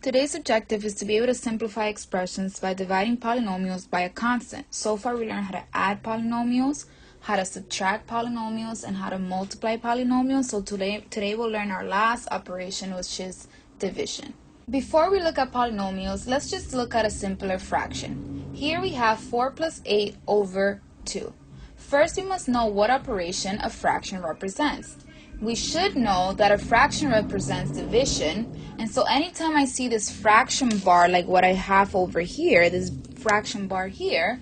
Today's objective is to be able to simplify expressions by dividing polynomials by a constant. So far we learned how to add polynomials, how to subtract polynomials, and how to multiply polynomials. So today we'll learn our last operation, which is division. Before we look at polynomials, let's just look at a simpler fraction. Here we have 4 plus 8 over 2. First we must know what operation a fraction represents. We should know that a fraction represents division, and so anytime I see this fraction bar like what I have over here, this fraction bar here,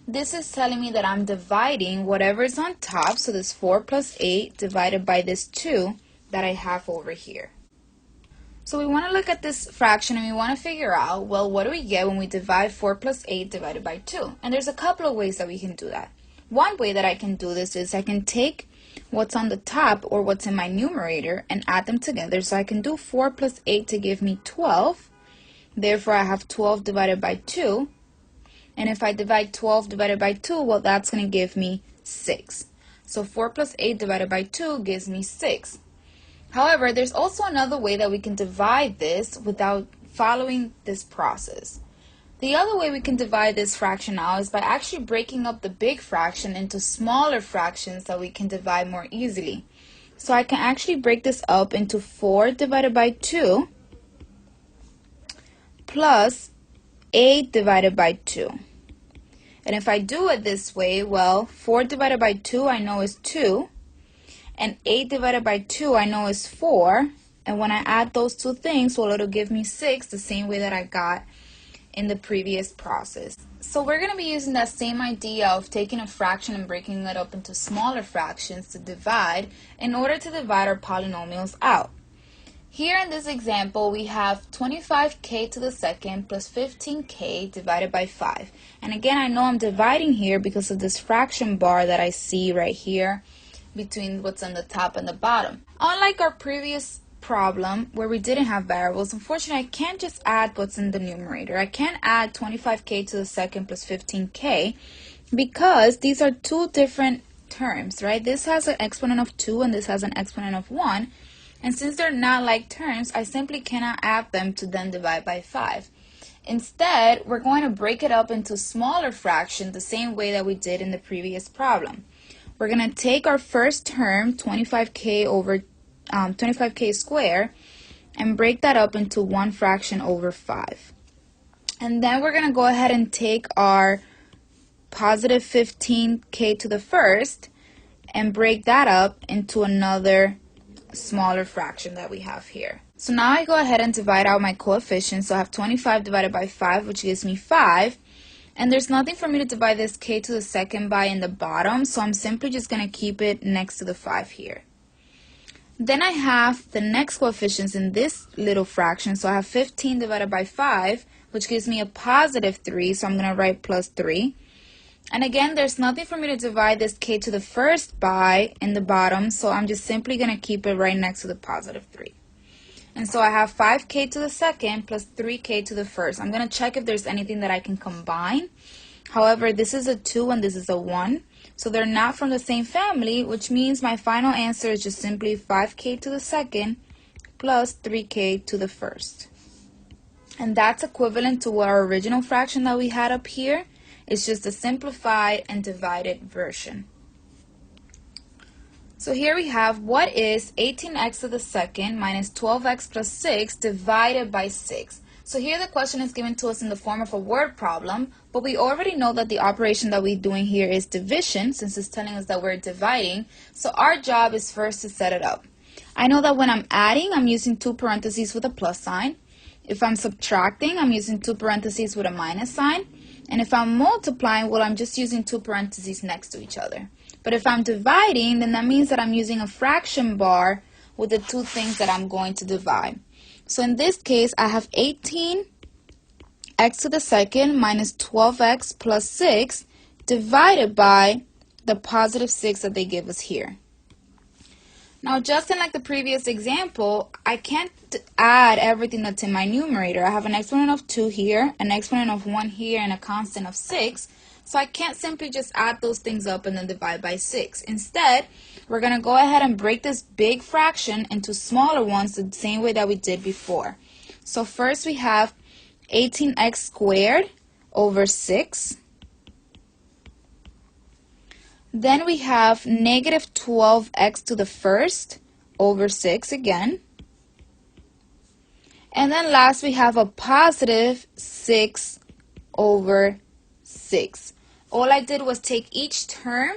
this is telling me that I'm dividing whatever is on top, so this 4 plus 8 divided by this 2 that I have over here. So we want to look at this fraction and we want to figure out, well, what do we get when we divide 4 plus 8 divided by 2? And there's a couple of ways that we can do that. One way that I can do this is I can take what's on the top or what's in my numerator and add them together. So I can do 4 plus 8 to give me 12. Therefore, I have 12 divided by 2. And if I divide 12 divided by 2, well, that's going to give me 6. So 4 plus 8 divided by 2 gives me 6. However, there's also another way that we can divide this without following this process. The other way we can divide this fraction now is by actually breaking up the big fraction into smaller fractions that we can divide more easily. So I can actually break this up into 4 divided by 2 plus 8 divided by 2. And if I do it this way, well, 4 divided by 2 I know is 2, and 8 divided by 2 I know is 4, and when I add those two things, well, it'll give me 6, the same way that I got in the previous process. So we're going to be using that same idea of taking a fraction and breaking it up into smaller fractions to divide in order to divide our polynomials out. Here in this example, we have 25k to the second plus 15k divided by 5. And again, I know I'm dividing here because of this fraction bar that I see right here between what's on the top and the bottom. Unlike our previous problem where we didn't have variables, unfortunately I can't just add what's in the numerator. I can't add 25k to the second plus 15k because these are two different terms, right? This has an exponent of 2 and this has an exponent of 1, and since they're not like terms, I simply cannot add them to then divide by 5. Instead, we're going to break it up into smaller fractions the same way that we did in the previous problem. We're going to take our first term, 25k over 25k squared, and break that up into one fraction over 5. And then we're going to go ahead and take our positive 15k to the first and break that up into another smaller fraction that we have here. So now I go ahead and divide out my coefficients. So I have 25 divided by 5, which gives me 5. And there's nothing for me to divide this k to the second by in the bottom, so I'm simply just going to keep it next to the 5 here. Then I have the next coefficients in this little fraction, so I have 15 divided by 5, which gives me a positive 3, so I'm going to write plus 3. And again, there's nothing for me to divide this k to the first by in the bottom, so I'm just simply going to keep it right next to the positive 3. And so I have 5k to the second plus 3k to the first. I'm going to check if there's anything that I can combine. However, this is a 2 and this is a 1. So they're not from the same family, which means my final answer is just simply 5k to the second plus 3k to the first. And that's equivalent to our original fraction that we had up here. It's just a simplified and divided version. So here we have, what is 18x to the second minus 12x plus 6 divided by 6? So here the question is given to us in the form of a word problem, but we already know that the operation that we're doing here is division, since it's telling us that we're dividing. So our job is first to set it up. I know that when I'm adding, I'm using 2 parentheses with a plus sign. If I'm subtracting, I'm using 2 parentheses with a minus sign. And if I'm multiplying, well, I'm just using 2 parentheses next to each other. But if I'm dividing, then that means that I'm using a fraction bar with the two things that I'm going to divide. So in this case, I have 18x to the second minus 12x plus 6 divided by the positive 6 that they give us here. Now, just like the previous example, I can't add everything that's in my numerator. I have an exponent of 2 here, an exponent of 1 here, and a constant of 6. So I can't simply just add those things up and then divide by 6. Instead, we're going to go ahead and break this big fraction into smaller ones the same way that we did before. So first we have 18x squared over 6. Then we have negative 12x to the first over 6 again. And then last we have a positive 6 over 6. All I did was take each term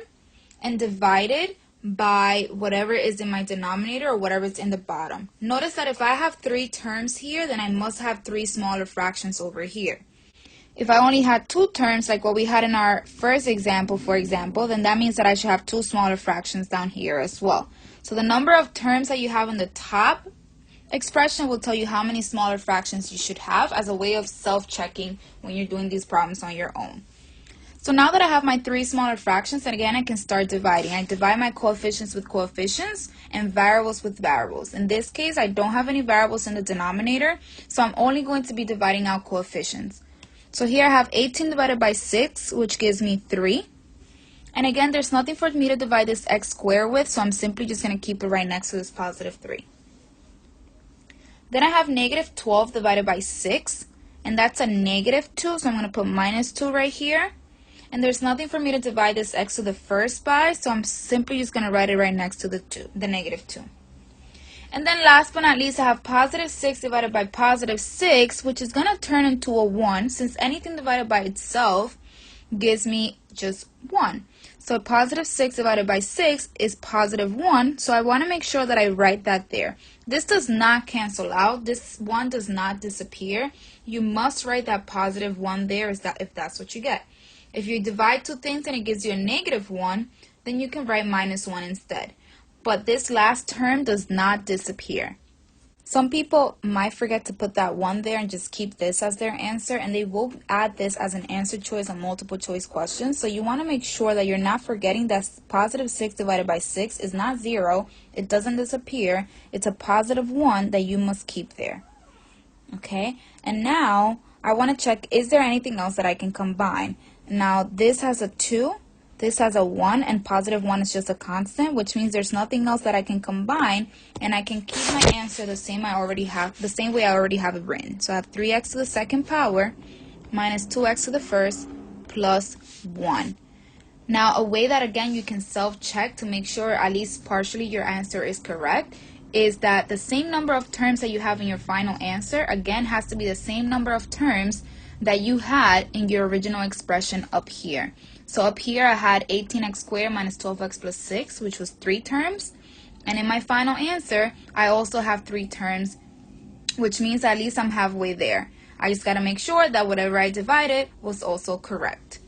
and divide it by whatever is in my denominator or whatever is in the bottom. Notice that if I have 3 terms here, then I must have 3 smaller fractions over here. If I only had 2 terms, like what we had in our first example, for example, then that means that I should have 2 smaller fractions down here as well. So the number of terms that you have in the top expression will tell you how many smaller fractions you should have as a way of self-checking when you're doing these problems on your own. So now that I have my 3 smaller fractions, and again I can start dividing. I divide my coefficients with coefficients and variables with variables. In this case, I don't have any variables in the denominator, so I'm only going to be dividing out coefficients. So here I have 18 divided by 6, which gives me 3. And again, there's nothing for me to divide this x squared with, so I'm simply just going to keep it right next to this positive 3. Then I have negative 12 divided by 6, and that's a negative 2, so I'm going to put minus 2 right here. And there's nothing for me to divide this x to the first by, so I'm simply just going to write it right next to the negative 2. And then last but not least, I have positive 6 divided by positive 6, which is going to turn into a 1, since anything divided by itself gives me just 1. So positive 6 divided by 6 is positive 1, so I want to make sure that I write that there. This does not cancel out. This 1 does not disappear. You must write that positive 1 there if that's what you get. If you divide 2 things and it gives you a negative 1, then you can write minus 1 instead. But this last term does not disappear. Some people might forget to put that 1 there and just keep this as their answer, and they will add this as an answer choice on multiple choice questions. So you want to make sure that you're not forgetting that positive 6 divided by 6 is not 0. It doesn't disappear. It's a positive 1 that you must keep there. Okay, and now I want to check, is there anything else that I can combine? Now this has a 2, this has a 1, and positive 1 is just a constant, which means there's nothing else that I can combine, and I can keep my answer the same way I already have it written. So I have 3x to the second power minus 2x to the first plus 1. Now a way that again you can self-check to make sure at least partially your answer is correct is that the same number of terms that you have in your final answer again has to be the same number of terms that you had in your original expression up here. So up here I had 18x squared minus 12x plus 6, which was 3 terms. And in my final answer, I also have 3 terms, which means at least I'm halfway there. I just got to make sure that whatever I divided was also correct.